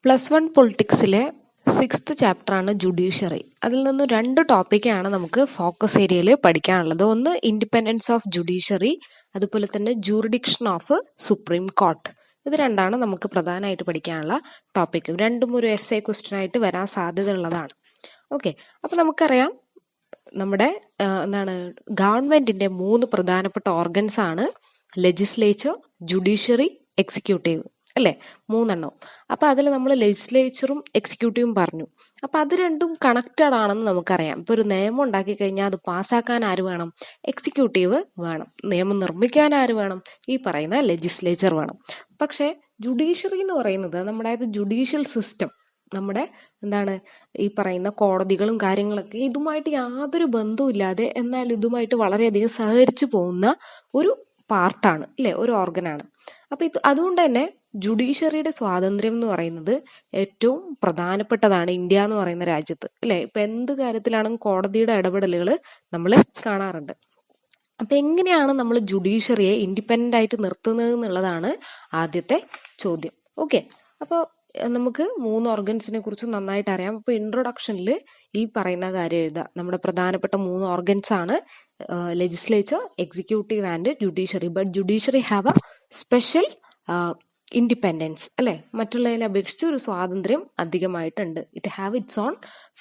+1 പൊളിറ്റിക്സിലെ 6th ചാപ്റ്ററാണ് judiciary. അതിൽ നിന്ന് 2 ടോപ്പിക്കാണ് നമുക്ക് ഫോക്കസ് ഏരിയയിൽ പഠിക്കാനുള്ളത്. ഒന്ന് ഇൻഡിപെൻഡൻസ് ഓഫ് ജുഡീഷ്യറി, അതുപോലെ തന്നെ ജൂറിഡിക്ഷൻ ഓഫ് സുപ്രീം കോർട്ട്. ഇത് രണ്ടാണ് നമുക്ക് പ്രധാനമായിട്ട് പഠിക്കാനുള്ള ടോപ്പിക്. രണ്ടും ഒരു എസ്എ ക്വസ്റ്റ്യൻ ആയിട്ട് വരാൻ സാധ്യതയുള്ളതാണ്. ഓക്കെ, അപ്പൊ നമുക്കറിയാം നമ്മുടെ ഗവൺമെന്റിന്റെ 3 പ്രധാനപ്പെട്ട ഓർഗൻസ് ആണ് ലെജിസ്ലേച്ചർ, ജുഡീഷ്യറി, എക്സിക്യൂട്ടീവ്, അല്ലെ? 3 അപ്പൊ അതിൽ നമ്മൾ ലെജിസ്ലേച്ചറും എക്സിക്യൂട്ടീവും പറഞ്ഞു. അപ്പൊ അത് രണ്ടും കണക്റ്റഡ് ആണെന്ന് നമുക്കറിയാം. ഇപ്പൊ ഒരു നിയമം ഉണ്ടാക്കി കഴിഞ്ഞാൽ അത് പാസ്സാക്കാൻ ആര് വേണം? എക്സിക്യൂട്ടീവ് വേണം. നിയമം നിർമ്മിക്കാൻ ആര് വേണം? ഈ പറയുന്ന ലെജിസ്ലേച്ചർ വേണം. പക്ഷെ ജുഡീഷ്യറി എന്ന് പറയുന്നത് നമ്മുടെ ജുഡീഷ്യൽ സിസ്റ്റം, നമ്മുടെ ഈ പറയുന്ന കോടതികളും കാര്യങ്ങളൊക്കെ ഇതുമായിട്ട് യാതൊരു ബന്ധവുമില്ലാതെ എന്നാൽ ഇതുമായിട്ട് വളരെയധികം സഹകരിച്ചു പോകുന്ന ഒരു പാർട്ടാണ്, അല്ലെ? ഒരു ഓർഗനാണ്. അപ്പൊ അതുകൊണ്ട് തന്നെ ജുഡീഷ്യറിയുടെ സ്വാതന്ത്ര്യം എന്ന് പറയുന്നത് ഏറ്റവും പ്രധാനപ്പെട്ടതാണ് ഇന്ത്യ എന്ന് പറയുന്ന രാജ്യത്ത്, അല്ലെ? ഇപ്പൊ എന്ത് കാര്യത്തിലാണെങ്കിൽ കോടതിയുടെ ഇടപെടലുകൾ നമ്മൾ കാണാറുണ്ട്. അപ്പൊ എങ്ങനെയാണ് നമ്മൾ ജുഡീഷ്യറിയെ ഇൻഡിപെൻഡന്റ് ആയിട്ട് നിർത്തുന്നത് എന്നുള്ളതാണ് ആദ്യത്തെ ചോദ്യം. ഓക്കെ, അപ്പോൾ നമുക്ക് 3 ഓർഗൻസിനെ കുറിച്ച് നന്നായിട്ട് അറിയാം. അപ്പൊ ഇൻട്രൊഡക്ഷനിൽ ഈ പറയുന്ന കാര്യം എഴുതുക. നമ്മുടെ പ്രധാനപ്പെട്ട 3 ഓർഗൻസ് ആണ് legislature, executive and judiciary. But judiciary have a special independence, അല്ലെ? മറ്റുള്ളതിനെ അപേക്ഷിച്ച് ഒരു സ്വാതന്ത്ര്യം അധികമായിട്ടുണ്ട്. It have its own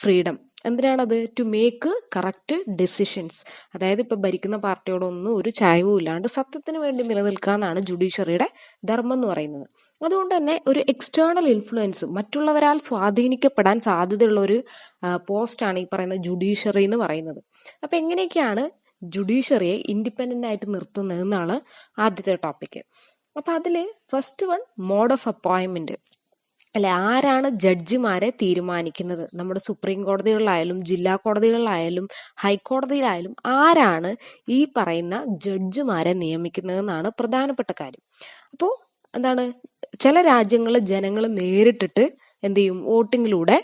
freedom. എന്തിനാണത്? To make correct decisions. അതായത് ഇപ്പൊ ഭരിക്കുന്ന പാർട്ടിയോടൊന്നും ഒരു ചായവും ഇല്ലാണ്ട് സത്യത്തിന് വേണ്ടി നിലനിൽക്കുക എന്നാണ് ജുഡീഷ്യറിയുടെ ധർമ്മം എന്ന് പറയുന്നത്. അതുകൊണ്ട് തന്നെ ഒരു എക്സ്റ്റേണൽ ഇൻഫ്ലുവൻസ്, മറ്റുള്ളവരാൽ സ്വാധീനിക്കപ്പെടാൻ സാധ്യതയുള്ള ഒരു പോസ്റ്റാണ് ഈ പറയുന്ന ജുഡീഷ്യറി എന്ന് പറയുന്നത്. അപ്പൊ എങ്ങനെയൊക്കെയാണ് ജുഡീഷ്യറിയെ ഇൻഡിപെൻഡന്റ് ആയിട്ട് നിർത്തുന്നത് എന്നാണ് ആദ്യത്തെ ടോപ്പിക്. അപ്പൊ അതില് first one, mode of appointment, അല്ലെ? ആരാണ് ജഡ്ജിമാരെ തീരുമാനിക്കുന്നത്? നമ്മുടെ സുപ്രീം കോടതികളിലായാലും ജില്ലാ കോടതികളിലായാലും ഹൈക്കോടതിയിലായാലും ആരാണ് ഈ പറയുന്ന ജഡ്ജിമാരെ നിയമിക്കുന്നത് എന്നാണ് പ്രധാനപ്പെട്ട കാര്യം. അപ്പോ ചില രാജ്യങ്ങളിൽ ജനങ്ങൾ നേരിട്ടിട്ട് എന്ത് ചെയ്യും? വോട്ടിങ്ങിലൂടെ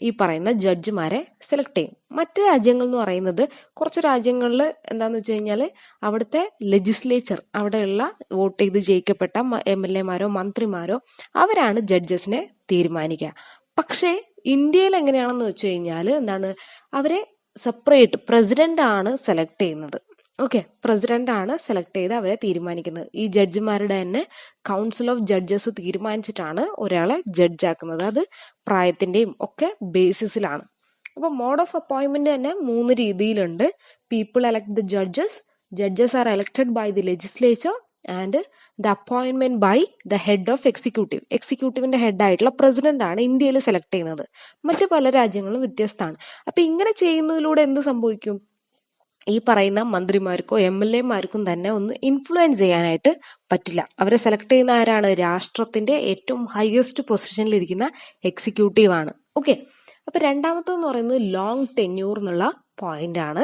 ഈ പറയുന്ന ജഡ്ജിമാരെ സെലക്ട് ചെയ്യും. മറ്റു രാജ്യങ്ങൾ എന്ന് പറയുന്നത്, കുറച്ച് രാജ്യങ്ങളിൽ എന്താന്ന് വെച്ച് കഴിഞ്ഞാൽ അവിടുത്തെ ലെജിസ്ലേച്ചർ, അവിടെയുള്ള വോട്ട് ചെയ്ത് ജയിക്കപ്പെട്ട MLA-മാരോ മന്ത്രിമാരോ അവരാണ് ജഡ്ജസിനെ തീരുമാനിക്കുക. പക്ഷേ ഇന്ത്യയിൽ എങ്ങനെയാണെന്ന് വെച്ച് കഴിഞ്ഞാൽ അവരെ സെപ്പറേറ്റ് പ്രസിഡന്റ് ആണ് സെലക്ട് ചെയ്യുന്നത്. ഓക്കെ, പ്രസിഡന്റ് ആണ് സെലക്ട് ചെയ്ത് അവരെ തീരുമാനിക്കുന്നത്. ഈ ജഡ്ജിമാരുടെ തന്നെ കൗൺസിൽ ഓഫ് ജഡ്ജസ് തീരുമാനിച്ചിട്ടാണ് ഒരാളെ ജഡ്ജാക്കുന്നത്. അത് പ്രായത്തിന്റെയും ഒക്കെ ബേസിസിലാണ്. അപ്പൊ മോഡ് ഓഫ് അപ്പോയിന്റ്മെന്റ് തന്നെ 3 രീതിയിലുണ്ട്. People elect the judges, judges are elected by the legislature and the appointment by the head of executive. എക്സിക്യൂട്ടീവിന്റെ ഹെഡ് ആയിട്ടുള്ള പ്രസിഡന്റ് ആണ് ഇന്ത്യയിൽ സെലക്ട് ചെയ്യുന്നത്. മറ്റു പല രാജ്യങ്ങളും വ്യത്യസ്തമാണ്. അപ്പൊ ഇങ്ങനെ ചെയ്യുന്നതിലൂടെ എന്ത് സംഭവിക്കും? ഈ പറയുന്ന മന്ത്രിമാർക്കോ MLA-മാർക്കും തന്നെ ഒന്ന് ഇൻഫ്ലുവൻസ് ചെയ്യാനായിട്ട് പറ്റില്ല. അവരെ സെലക്ട് ചെയ്യുന്ന ആരാണ്? രാഷ്ട്രത്തിന്റെ ഏറ്റവും ഹയസ്റ്റ് പൊസിഷനിൽ ഇരിക്കുന്ന എക്സിക്യൂട്ടീവ് ആണ്. ഓക്കെ, അപ്പൊ രണ്ടാമത്തെന്ന് പറയുന്നത് ലോങ് ടെന്യൂർ എന്നുള്ള പോയിന്റ് ആണ്.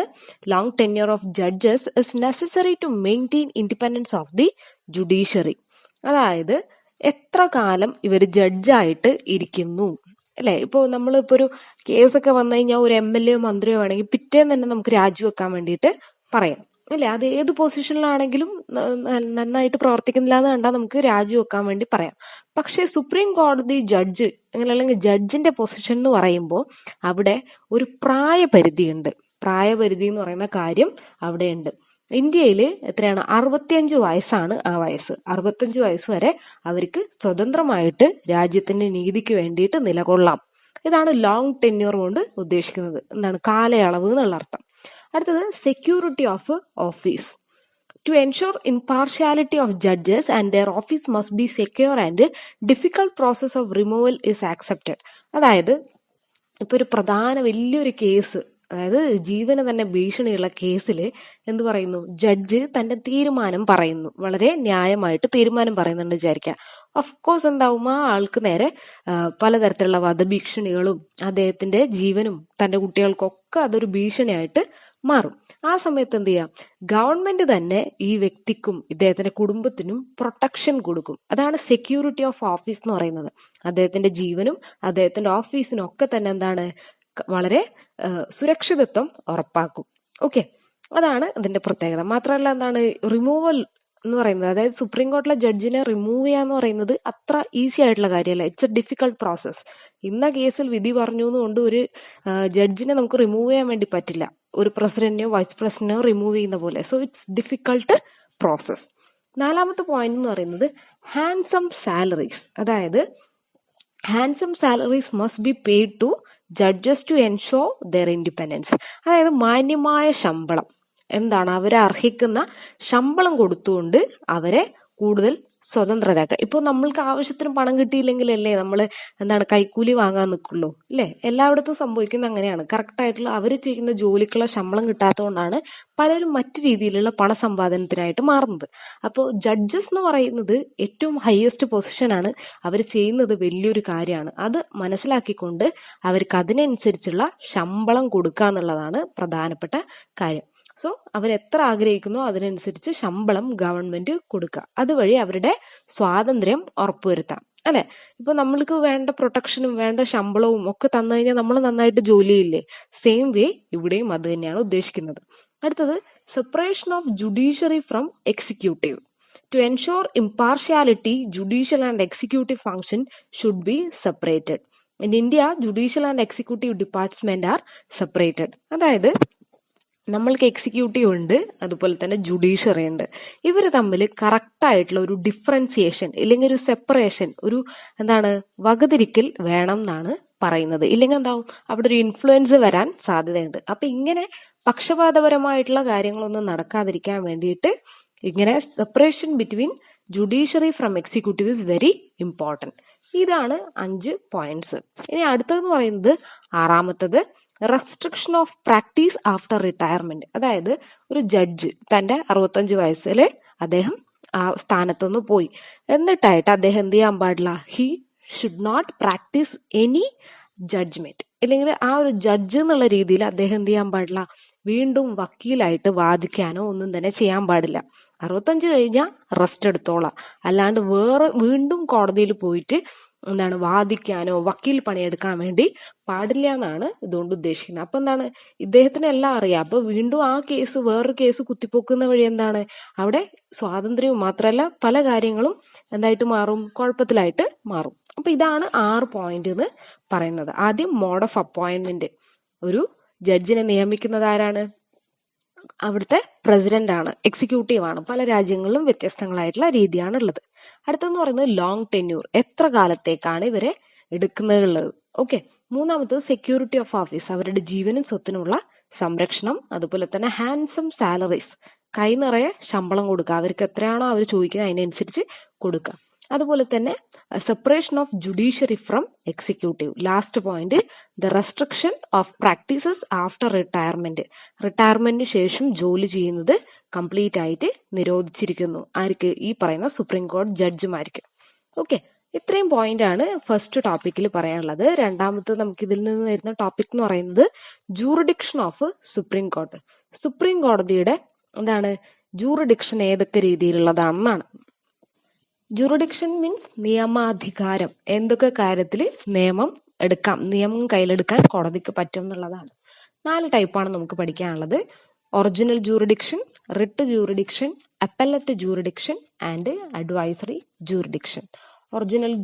Long tenure of judges is necessary to maintain independence of the judiciary. അതായത് എത്ര കാലം ഇവർ ജഡ്ജായിട്ട് ഇരിക്കുന്നു, അല്ലെ? ഇപ്പൊ നമ്മളിപ്പോ ഒരു കേസൊക്കെ വന്നു കഴിഞ്ഞാൽ ഒരു MLA-യോ മന്ത്രിയോ ആണെങ്കിൽ പിറ്റേന്ന് തന്നെ നമുക്ക് രാജിവെക്കാൻ വേണ്ടിയിട്ട് പറയാം, അല്ലെ? അത് ഏത് പൊസിഷനിലാണെങ്കിലും നന്നായിട്ട് പ്രവർത്തിക്കുന്നില്ല എന്ന് കണ്ടാൽ നമുക്ക് രാജിവെക്കാൻ വേണ്ടി പറയാം. പക്ഷെ സുപ്രീം കോടതി ജഡ്ജ് അല്ലെങ്കിൽ ജഡ്ജിന്റെ പൊസിഷൻ എന്ന് പറയുമ്പോൾ അവിടെ ഒരു പ്രായപരിധിയുണ്ട്. പ്രായപരിധി എന്ന് പറയുന്ന കാര്യം അവിടെയുണ്ട്. ഇന്ത്യയിൽ എത്രയാണ്? 65 വയസ്സാണ് ആ വയസ്സ്. 65 വയസ്സ് വരെ അവർക്ക് സ്വതന്ത്രമായിട്ട് രാജ്യത്തിന്റെ നീതിക്ക് വേണ്ടിയിട്ട് നിലകൊള്ളാം. ഇതാണ് ലോങ് ടെന്യൂർ കൊണ്ട് ഉദ്ദേശിക്കുന്നത്. കാലയളവ് എന്നുള്ള അർത്ഥം. അടുത്തത് security of office. To ensure impartiality of judges and their office must be secure and difficult process of removal is accepted. അതായത് ഇപ്പൊ ഒരു വലിയൊരു കേസ്, അതായത് ജീവന് തന്നെ ഭീഷണിയുള്ള കേസിൽ എന്ത് പറയുന്നു? ജഡ്ജ് തന്റെ തീരുമാനം പറയുന്നു. വളരെ ന്യായമായിട്ട് തീരുമാനം പറയുന്നുണ്ട് വിചാരിക്കുക. ഓഫ്കോഴ്സ് എന്താവും? ആ ആൾക്ക് നേരെ പലതരത്തിലുള്ള വധഭീഷണികളും അദ്ദേഹത്തിന്റെ ജീവനും തന്റെ കുട്ടികൾക്കൊക്കെ അതൊരു ഭീഷണിയായിട്ട് മാറും. ആ സമയത്ത് എന്ത് ചെയ്യാം? ഗവൺമെന്റ് തന്നെ ഈ വ്യക്തിക്കും ഇദ്ദേഹത്തിന്റെ കുടുംബത്തിനും പ്രൊട്ടക്ഷൻ കൊടുക്കും. അതാണ് സെക്യൂരിറ്റി ഓഫ് ഓഫീസ് എന്ന് പറയുന്നത്. അദ്ദേഹത്തിന്റെ ജീവനും അദ്ദേഹത്തിന്റെ ഓഫീസിനും ഒക്കെ തന്നെ വളരെ സുരക്ഷിതത്വം ഉറപ്പാക്കും. ഓക്കെ, അതാണ് ഇതിന്റെ പ്രത്യേകത. മാത്രമല്ല റിമൂവൽ എന്ന് പറയുന്നത്, അതായത് സുപ്രീം കോർട്ടിലെ ജഡ്ജിനെ റിമൂവ് ചെയ്യാന്ന് പറയുന്നത് അത്ര ഈസി ആയിട്ടുള്ള കാര്യമല്ല. It's A difficult process. ഇന്ന കേസിൽ വിധി പറഞ്ഞു എന്നുകൊണ്ട് ഒരു ജഡ്ജിനെ നമുക്ക് റിമൂവ് ചെയ്യാൻ വേണ്ടി പറ്റില്ല, ഒരു പ്രസിഡന്റിനെയോ വൈസ് പ്രസിഡന്റിനെയോ റിമൂവ് ചെയ്യുന്ന പോലെ. So it's difficult process. നാലാമത്തെ പോയിന്റ് എന്ന് പറയുന്നത് ഹാൻസം സാലറീസ്. അതായത് handsome salaries must be paid to judges to ensure their independence. അതായത് മാന്യമായ ശമ്പളം, എന്താണ്, അവരെ അർഹിക്കുന്ന ശമ്പളം കൊടുത്തുകൊണ്ട് അവരെ കൂടുതൽ സ്വതന്ത്രരാക്കുക. ഇപ്പോൾ നമ്മൾക്ക് ആവശ്യത്തിന് പണം കിട്ടിയില്ലെങ്കിലല്ലേ നമ്മൾ എന്താണ് കൈക്കൂലി വാങ്ങാൻ നിൽക്കുള്ളൂ, അല്ലേ? എല്ലായിടത്തും സംഭവിക്കുന്ന അങ്ങനെയാണ്. കറക്റ്റായിട്ടുള്ള അവർ ചെയ്യുന്ന ജോലിക്കുള്ള ശമ്പളം കിട്ടാത്തതുകൊണ്ടാണ് പലരും മറ്റു രീതിയിലുള്ള പണസമ്പാദനത്തിനായിട്ട് മാറുന്നത്. അപ്പോൾ ജഡ്ജസ് എന്ന് പറയുന്നത് ഏറ്റവും ഹയസ്റ്റ് പൊസിഷനാണ്. അവർ ചെയ്യുന്നത് വലിയൊരു കാര്യമാണ്. അത് മനസ്സിലാക്കിക്കൊണ്ട് അവർക്ക് അതിനനുസരിച്ചുള്ള ശമ്പളം കൊടുക്കുക എന്നുള്ളതാണ് പ്രധാനപ്പെട്ട കാര്യം. സോ അവരെത്ര ആഗ്രഹിക്കുന്നോ അതിനനുസരിച്ച് ശമ്പളം ഗവൺമെന്റ് കൊടുക്കുക. അതുവഴി അവരുടെ സ്വാതന്ത്ര്യം ഉറപ്പുവരുത്താം, അല്ലെ? ഇപ്പൊ നമ്മൾക്ക് വേണ്ട പ്രൊട്ടക്ഷനും വേണ്ട ശമ്പളവും ഒക്കെ തന്നു കഴിഞ്ഞാൽ നമ്മൾ നന്നായിട്ട് ജോലി ചെയ്യില്ലേ? സെയിം വേ ഇവിടെയും അത് തന്നെയാണ് ഉദ്ദേശിക്കുന്നത്. അടുത്തത് separation of judiciary from executive. To ensure impartiality, judicial and executive function should be separated. In India, judicial and executive department are separated. അതായത് നമ്മൾക്ക് എക്സിക്യൂട്ടീവ് ഉണ്ട്, അതുപോലെ തന്നെ ജുഡീഷ്യറി ഉണ്ട്. ഇവർ തമ്മിൽ കറക്റ്റ് ആയിട്ടുള്ള ഒരു ഡിഫറൻസിയേഷൻ ഇല്ലെങ്കിൽ ഒരു സെപ്പറേഷൻ, ഒരു എന്താണ് വകതിരിക്കൽ വേണം എന്നാണ് പറയുന്നത്. ഇല്ലെങ്കിൽ എന്താവും, അവിടെ ഒരു ഇൻഫ്ലുവൻസ് വരാൻ സാധ്യതയുണ്ട്. അപ്പൊ ഇങ്ങനെ പക്ഷപാതപരമായിട്ടുള്ള കാര്യങ്ങളൊന്നും നടക്കാതിരിക്കാൻ വേണ്ടിയിട്ട് ഇങ്ങനെ separation between judiciary from executive is very important. ഇതാണ് 5 പോയിന്റ്സ്. ഇനി അടുത്തതെന്ന് പറയുന്നത് ആറാമത്തത് restriction of practice after retirement. അതായത് ഒരു ജഡ്ജ് തന്റെ 65 വയസ്സിൽ അദ്ദേഹം ആ സ്ഥാനത്തുനിന്ന് പോയി, എന്നിട്ടായിട്ട് അദ്ദേഹം എന്ത് ചെയ്യാൻ പാടില്ല, he should not practice any judgment. അല്ലെങ്കിൽ ആ ഒരു ജഡ്ജ് എന്നുള്ള രീതിയിൽ അദ്ദേഹം എന്ത് ചെയ്യാൻ പാടില്ല, വീണ്ടും വക്കീലായിട്ട് വാദിക്കാനോ ഒന്നും തന്നെ ചെയ്യാൻ പാടില്ല. 65 കഴിഞ്ഞാൽ റെസ്റ്റ് എടുത്തോളാം, അല്ലാണ്ട് വേറെ വീണ്ടും കോടതിയിൽ പോയിട്ട് എന്താണ് വാദിക്കാനോ വക്കീൽ പണിയെടുക്കാൻ വേണ്ടി പാടില്ല എന്നാണ് ഇതുകൊണ്ട് ഉദ്ദേശിക്കുന്നത്. അപ്പൊ എന്താണ്, ഇദ്ദേഹത്തിന് എല്ലാം അറിയാം. അപ്പൊ വീണ്ടും ആ കേസ് വേറൊരു കേസ് കുത്തിപ്പൊക്കുന്ന വഴി എന്താണ്, അവിടെ സ്വാതന്ത്ര്യവും മാത്രമല്ല പല കാര്യങ്ങളും എന്തായിട്ട് മാറും, കുഴപ്പത്തിലായിട്ട് മാറും. അപ്പൊ ഇതാണ് 6 പോയിന്റ് എന്ന് പറയുന്നത്. ആദ്യം മോഡ് ഓഫ് അപ്പോയിന്റ്മെന്റ്. ഒരു ജഡ്ജിനെ നിയമിക്കുന്നത് ആരാണ്? അവിടുത്തെ പ്രസിഡന്റ് ആണ്, എക്സിക്യൂട്ടീവ് ആണ്. പല രാജ്യങ്ങളിലും വ്യത്യസ്തങ്ങളായിട്ടുള്ള രീതിയാണ് ഉള്ളത്. അടുത്തെന്ന് പറയുന്നത് ലോങ് ടെന്യൂർ, എത്ര കാലത്തേക്കാണ് ഇവരെ എടുക്കുന്നത്. ഓക്കെ. മൂന്നാമത്തത് സെക്യൂരിറ്റി ഓഫ് ഓഫീസ്, അവരുടെ ജീവനും സ്വത്തിനുമുള്ള സംരക്ഷണം. അതുപോലെ തന്നെ ഹാൻസം സാലറീസ്, കൈ നിറയെ ശമ്പളം കൊടുക്കുക, അവർക്ക് എത്രയാണോ അവർ ചോദിക്കുന്നത് അതിനനുസരിച്ച് കൊടുക്കുക. അതുപോലെ തന്നെ separation of judiciary from executive. Last point the restriction of practices after retirement. റിട്ടയർമെന്റിന് ശേഷം ജോലി ചെയ്യുന്നത് കംപ്ലീറ്റ് ആയിട്ട് നിരോധിച്ചിരിക്കുന്നു. ആർക്ക്? ഈ പറയുന്ന സുപ്രീം കോടതി ജഡ്ജിമാർക്ക്. ഓക്കെ, ഇത്രയും പോയിന്റ് ആണ് ഫസ്റ്റ് ടോപ്പിക്കിൽ പറയാനുള്ളത്. രണ്ടാമത്തെ നമുക്ക് ഇതിൽ നിന്ന് വരുന്ന ടോപ്പിക് എന്ന് പറയുന്നത് jurisdiction of supreme court. Supreme കോടതിയുടെ എന്താണ് ജൂറിഡിക്ഷൻ ഏതൊക്കെ രീതിയിലുള്ളതാണെന്നാണ്. Jurisdiction means നിയമാധികാരം. എന്തൊക്കെ കാര്യത്തിൽ നിയമം കയ്യിലെടുക്കാൻ കോടതിക്ക് പറ്റും എന്നുള്ളതാണ്. 4 ടൈപ്പാണ് നമുക്ക് പഠിക്കാനുള്ളത്. Original jurisdiction, writ jurisdiction, appellate jurisdiction and advisory jurisdiction. Original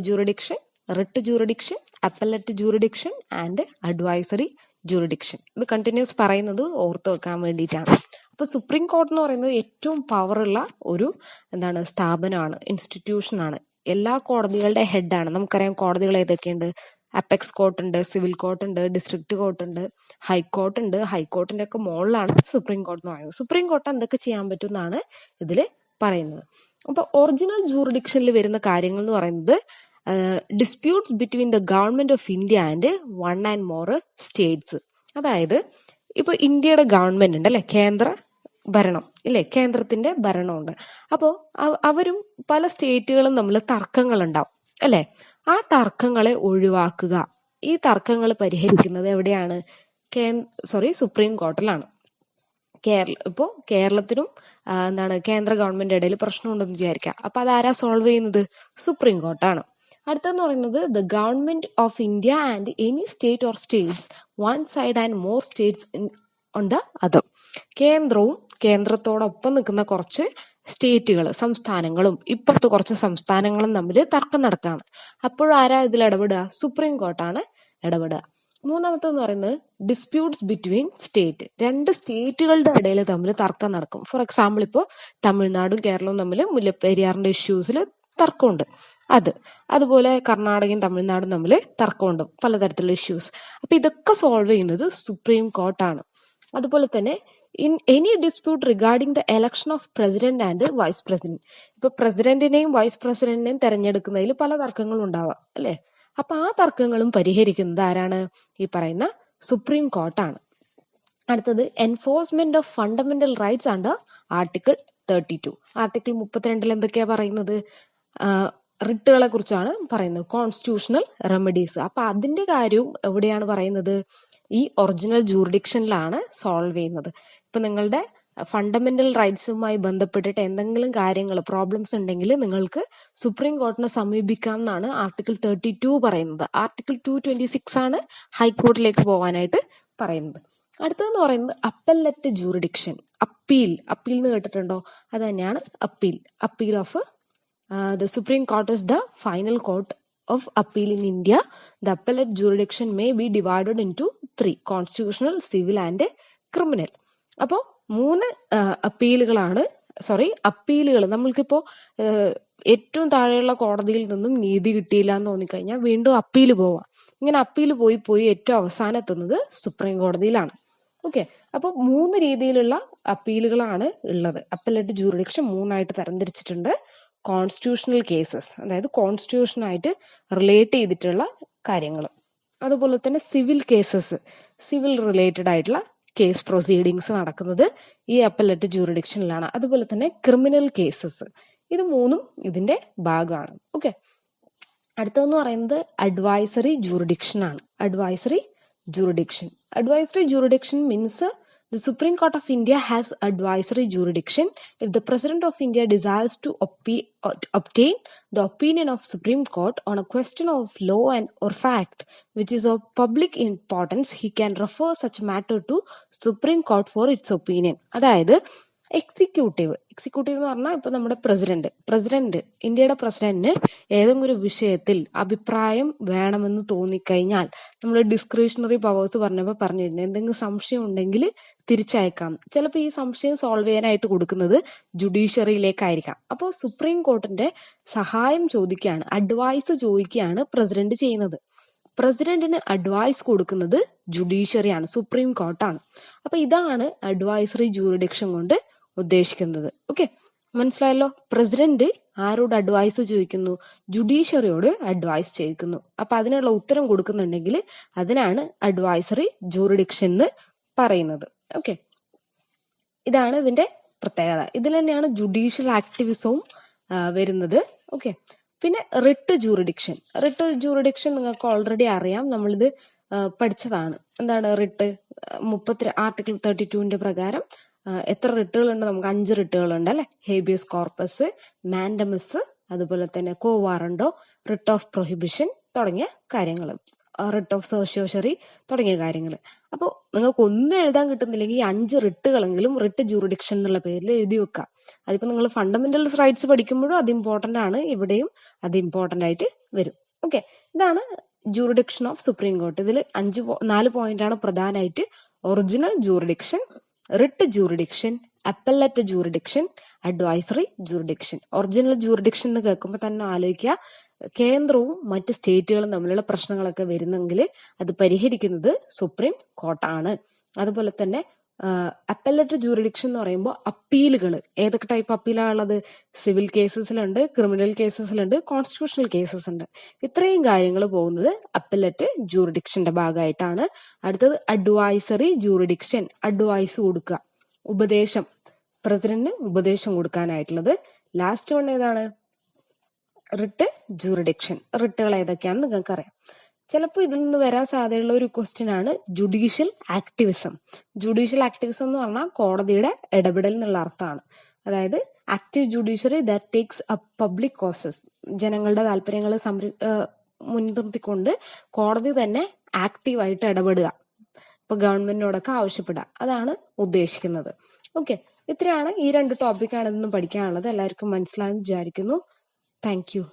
jurisdiction, writ jurisdiction, appellate jurisdiction and advisory jurisdiction. ഇത് കണ്ടിന്യൂസ് പറയുന്നത് ഓർത്ത് വെക്കാൻ വേണ്ടിയിട്ടാണ്. അപ്പൊ സുപ്രീം കോർട്ട് എന്ന് പറയുന്നത് ഏറ്റവും പവറുള്ള ഒരു സ്ഥാപനമാണ്, ഇൻസ്റ്റിറ്റ്യൂഷനാണ്. എല്ലാ കോടതികളുടെ ഹെഡാണ്. നമുക്കറിയാം കോടതികൾ ഏതൊക്കെയുണ്ട്. അപ്പെക്സ് കോർട്ട് ഉണ്ട്, സിവിൽ കോർട്ട് ഉണ്ട്, ഡിസ്ട്രിക്ട് കോർട്ട് ഉണ്ട്, ഹൈക്കോർട്ട് ഉണ്ട്. ഹൈക്കോർട്ടിന്റെ ഒക്കെ മുകളിലാണ് സുപ്രീം കോർട്ട് എന്ന് പറയുന്നത്. സുപ്രീം കോർട്ട് എന്തൊക്കെ ചെയ്യാൻ പറ്റും എന്നാണ് ഇതിൽ പറയുന്നത്. അപ്പൊ ഒറിജിനൽ ജൂറിഡിക്ഷനിൽ വരുന്ന കാര്യങ്ങൾ എന്ന് പറയുന്നത് disputes between the government of India and 1 and more States. അതായത് ഇപ്പൊ ഇന്ത്യയുടെ ഗവൺമെന്റ് ഉണ്ട് അല്ലെ, കേന്ദ്ര ഭരണം ഇല്ലേ, കേന്ദ്രത്തിന്റെ ഭരണമുണ്ട്. അപ്പോ അവരും പല സ്റ്റേറ്റുകളും തമ്മിൽ തർക്കങ്ങൾ ഉണ്ടാവും അല്ലെ. ആ തർക്കങ്ങളെ ഒഴിവാക്കുക, ഈ തർക്കങ്ങൾ പരിഹരിക്കുന്നത് എവിടെയാണ്? സുപ്രീം കോർട്ടിലാണ്. ഇപ്പോ കേരളത്തിനും കേന്ദ്ര ഗവൺമെന്റ് ഇടയിൽ പ്രശ്നമുണ്ടെന്ന് വിചാരിക്കുക. അപ്പൊ അതാരാ സോൾവ് ചെയ്യുന്നത്? സുപ്രീം കോർട്ടാണ്. അടുത്തെന്ന് പറയുന്നത് the government of India and any state or States 1 side and more states on the other. കേന്ദ്രവും കേന്ദ്രത്തോടൊപ്പം നിൽക്കുന്ന കുറച്ച് സ്റ്റേറ്റുകൾ, സംസ്ഥാനങ്ങളും ഇപ്പുറത്ത് കുറച്ച് സംസ്ഥാനങ്ങളും തമ്മിൽ തർക്കം നടക്കുകയാണ്. അപ്പോഴാരാ ഇതിൽ ഇടപെടുക? സുപ്രീം കോർട്ടാണ് ഇടപെടുക. മൂന്നാമത്തെന്ന് പറയുന്നത് ഡിസ്പ്യൂട്ട്സ് ബിറ്റ്വീൻ സ്റ്റേറ്റ്. രണ്ട് സ്റ്റേറ്റുകളുടെ ഇടയിൽ തമ്മിൽ തർക്കം നടക്കും. ഫോർ എക്സാമ്പിൾ ഇപ്പോൾ തമിഴ്നാടും കേരളവും തമ്മിൽ മുല്ലപ്പെരിയാറിന്റെ ഇഷ്യൂസിൽ തർക്കമുണ്ട്. അതുപോലെ കർണാടകയും തമിഴ്നാടും തമ്മിൽ തർക്കമുണ്ട്, പലതരത്തിലുള്ള ഇഷ്യൂസ്. അപ്പൊ ഇതൊക്കെ സോൾവ് ചെയ്യുന്നത് സുപ്രീം കോർട്ടാണ്. അതുപോലെ തന്നെ in any dispute regarding the election of president and vice president. ഇപ്പൊ പ്രസിഡന്റിനെയും വൈസ് പ്രസിഡന്റിനെയും തെരഞ്ഞെടുക്കുന്നതിൽ പല തർക്കങ്ങളും ഉണ്ടാവാം അല്ലെ. അപ്പൊ ആ തർക്കങ്ങളും പരിഹരിക്കുന്നത് ആരാണ്? ഈ പറയുന്ന സുപ്രീം കോർട്ടാണ്. അടുത്തത് enforcement of fundamental rights under article 32. Article 32 എന്തൊക്കെയാ പറയുന്നത്? റിട്ടുകളെ കുറിച്ചാണ് പറയുന്നത്, കോൺസ്റ്റിറ്റ്യൂഷണൽ റെമഡീസ്. അപ്പൊ അതിന്റെ കാര്യവും എവിടെയാണ് പറയുന്നത്? ഈ ഒറിജിനൽ ജൂറിഡിക്ഷനിലാണ് സോൾവ് ചെയ്യുന്നത്. ഇപ്പൊ നിങ്ങളുടെ ഫണ്ടമെന്റൽ റൈറ്റ്സുമായി ബന്ധപ്പെട്ടിട്ട് എന്തെങ്കിലും കാര്യങ്ങൾ പ്രോബ്ലംസ് ഉണ്ടെങ്കിൽ നിങ്ങൾക്ക് സുപ്രീം കോർട്ടിനെ സമീപിക്കാം എന്നാണ് ആർട്ടിക്കിൾ 32 പറയുന്നത്. ആർട്ടിക്കിൾ 226 ആണ് ഹൈക്കോർട്ടിലേക്ക് പോകാനായിട്ട് പറയുന്നത്. അടുത്തതെന്ന് പറയുന്നത് അപ്പല്ലറ്റ് ജൂറിഡിക്ഷൻ. അപ്പീൽ എന്ന് കേട്ടിട്ടുണ്ടോ? അത് തന്നെയാണ് appeal of the Supreme Court is the final court of appeal in India. The appellate jurisdiction may be divided into 3: constitutional, civil and criminal. അപ്പോ 3 അപ്പീലുകൾ നമ്മൾക്കിപ്പോ ഏറ്റവും താഴെയുള്ള കോടതിയിൽ നിന്നും നീതി കിട്ടിയില്ല എന്ന് തോന്നിക്കഴിഞ്ഞാൽ വീണ്ടും അപ്പീൽ പോവാം. ഇങ്ങനെ അപ്പീൽ പോയി ഏറ്റവും അവസാനം എത്തുന്നത് സുപ്രീം കോടതിയിലാണ്. ഓക്കെ, അപ്പൊ 3 രീതിയിലുള്ള അപ്പീലുകളാണ് ഉള്ളത്. അപ്പല്ലറ്റ് ജൂറിഡിക്ഷൻ 3 തരംതിരിച്ചിട്ടുണ്ട്. കോൺസ്റ്റിറ്റ്യൂഷണൽ കേസസ്, അതായത് കോൺസ്റ്റിറ്റ്യൂഷനായിട്ട് റിലേറ്റ് ചെയ്തിട്ടുള്ള കാര്യങ്ങൾ. അതുപോലെ തന്നെ സിവിൽ കേസസ്, സിവിൽ റിലേറ്റഡ് ആയിട്ടുള്ള കേസ് പ്രൊസീഡിങ്സ് നടക്കുന്നത് ഈ അപ്പല്ലറ്റ് ജൂറിഡിക്ഷനിലാണ്. അതുപോലെ തന്നെ ക്രിമിനൽ കേസസ്, ഇത് 3ഉം ഇതിന്റെ ഭാഗമാണ്. ഓക്കെ, അടുത്തതെന്ന് പറയുന്നത് അഡ്വൈസറി ജൂറിഡിക്ഷൻ ആണ്. Advisory jurisdiction means the Supreme Court of India has advisory jurisdiction if the President of India desires to obtain the opinion of Supreme Court on a question of law or fact which is of public importance. He can refer such matter to Supreme Court for its opinion. അതായത് executive എന്ന് പറഞ്ഞാൽ ഇപ്പൊ നമ്മുടെ president ഇന്ത്യയുടെ പ്രസിഡന്റിന് ഏതെങ്കിലും ഒരു വിഷയത്തിൽ അഭിപ്രായം വേണമെന്ന് തോന്നിക്കഴിഞ്ഞാൽ, നമ്മൾ ഡിസ്ക്രിഷണറി പവേഴ്സ് പറഞ്ഞിരുന്നു, എന്തെങ്കിലും സംശയം ഉണ്ടെങ്കിൽ തിരിച്ചയക്കാം. ചിലപ്പോൾ ഈ സംശയം സോൾവ് ചെയ്യാനായിട്ട് കൊടുക്കുന്നത് ജുഡീഷ്യറിയിലേക്കായിരിക്കാം. അപ്പോൾ സുപ്രീം കോർട്ടിന്റെ സഹായം ചോദിക്കുകയാണ്, അഡ്വൈസ് ചോദിക്കുകയാണ് പ്രസിഡന്റ് ചെയ്യുന്നത്. പ്രസിഡന്റിന് അഡ്വൈസ് കൊടുക്കുന്നത് ജുഡീഷ്യറിയാണ്, സുപ്രീം കോർട്ടാണ്. അപ്പൊ ഇതാണ് അഡ്വൈസറി ജൂറിഡിക്ഷൻ കൊണ്ട് ഉദ്ദേശിക്കുന്നത്. ഓക്കെ, മനസ്സിലായല്ലോ? പ്രസിഡന്റ് ആരോട് അഡ്വൈസ് ചോദിക്കുന്നു? ജുഡീഷ്യറിയോട് അഡ്വൈസ് ചോദിക്കുന്നു. അപ്പൊ അതിനുള്ള ഉത്തരം കൊടുക്കുന്നുണ്ടെങ്കിൽ അതിനാണ് അഡ്വൈസറി ജൂറിഡിക്ഷൻ എന്ന് പറയുന്നത്. ഓക്കെ, ഇതാണ് ഇതിന്റെ പ്രത്യേകത. ഇതിൽ തന്നെയാണ് ജുഡീഷ്യൽ ആക്ടിവിസവും വരുന്നത്. ഓക്കെ, പിന്നെ റിട്ട് ജൂറിഡിക്ഷൻ നിങ്ങൾക്ക് ഓൾറെഡി അറിയാം, നമ്മളിത് പഠിച്ചതാണ്. എന്താണ് റിട്ട്? ആർട്ടിക്കിൾ 32 പ്രകാരം എത്ര റിട്ടുകളുണ്ട്? നമുക്ക് 5 റിട്ടുകളുണ്ട് അല്ലെ. ഹേബിയസ് കോർപ്പസ്, മാൻഡമസ്, അതുപോലെ തന്നെ കോ വാറണ്ടോ, റിട്ട് ഓഫ് പ്രൊഹിബിഷൻ തുടങ്ങിയ കാര്യങ്ങൾ, റിട്ട് ഓഫ് സെർഷ്യോഷറി തുടങ്ങിയ കാര്യങ്ങൾ. അപ്പോൾ നിങ്ങൾക്ക് ഒന്നും എഴുതാൻ കിട്ടുന്നില്ലെങ്കിൽ ഈ 5 റിട്ടുകളെങ്കിലും റിട്ട് ജൂറിഡിക്ഷൻ എന്നുള്ള പേരിൽ എഴുതി വെക്കാം. അതിപ്പോ നിങ്ങൾ ഫണ്ടമെന്റൽ റൈറ്റ്സ് പഠിക്കുമ്പോഴും അത് ഇമ്പോർട്ടന്റ് ആണ്, ഇവിടെയും അത് ഇമ്പോർട്ടന്റ് ആയിട്ട് വരും. ഓക്കെ, ഇതാണ് ജൂറിഡിക്ഷൻ ഓഫ് സുപ്രീം കോർട്ട്. ഇതിൽ 4 പോയിന്റ് ആണ് പ്രധാനമായിട്ട്: original jurisdiction, writ jurisdiction, appellate jurisdiction, advisory jurisdiction. Original jurisdiction എന്ന് കേൾക്കുമ്പോൾ തന്നെ ആലോചിക്കുക, കേന്ദ്രവും മറ്റ് സ്റ്റേറ്റുകളും തമ്മിലുള്ള പ്രശ്നങ്ങളൊക്കെ വരുന്നെങ്കിൽ അത് പരിഹരിക്കുന്നത് സുപ്രീം കോർട്ടാണ്. അതുപോലെ തന്നെ അപ്പല്ലറ്റ് ജൂറിഡിക്ഷൻ എന്ന് പറയുമ്പോൾ അപ്പീലുകൾ, ഏതൊക്കെ ടൈപ്പ് അപ്പീലാണ് ഉള്ളത്? സിവിൽ കേസസിലുണ്ട്, ക്രിമിനൽ കേസസിലുണ്ട്, കോൺസ്റ്റിറ്റ്യൂഷണൽ കേസസ് ഉണ്ട്. ഇത്രയും കാര്യങ്ങൾ പോകുന്നത് അപ്പല്ലറ്റ് ജൂറിഡിക്ഷന്റെ ഭാഗമായിട്ടാണ്. അടുത്തത് അഡ്വൈസറി ജൂറിഡിക്ഷൻ, അഡ്വൈസ് കൊടുക്കുക, ഉപദേശം, പ്രസിഡന്റിന് ഉപദേശം കൊടുക്കാനായിട്ടുള്ളത്. ലാസ്റ്റ് വൺ ഏതാണ്? Writ jurisdiction. റിട്ടുകൾ ഏതൊക്കെയാണെന്ന് നിങ്ങൾക്ക് അറിയാം. ചിലപ്പോൾ ഇതിൽ നിന്ന് വരാൻ സാധ്യതയുള്ള ഒരു ക്വസ്റ്റ്യൻ ആണ് ജുഡീഷ്യൽ ആക്ടിവിസം. ജുഡീഷ്യൽ ആക്ടിവിസം എന്ന് പറഞ്ഞാൽ കോടതിയുടെ ഇടപെടൽ എന്നുള്ള അർത്ഥമാണ്. അതായത് active judiciary that takes a public causes. ജനങ്ങളുടെ താല്പര്യങ്ങൾ മുൻനിർത്തിക്കൊണ്ട് കോടതി തന്നെ ആക്റ്റീവായിട്ട് ഇടപെടുക, ഇപ്പൊ ഗവൺമെന്റിനോടൊക്കെ ആവശ്യപ്പെടുക, അതാണ് ഉദ്ദേശിക്കുന്നത്. ഓക്കെ, ഇത്രയാണ് ഈ 2 ടോപ്പിക്കാണ് ഇന്ന് പഠിക്കാനുള്ളത്. എല്ലാവർക്കും മനസ്സിലായെന്ന് വിചാരിക്കുന്നു. Thank you.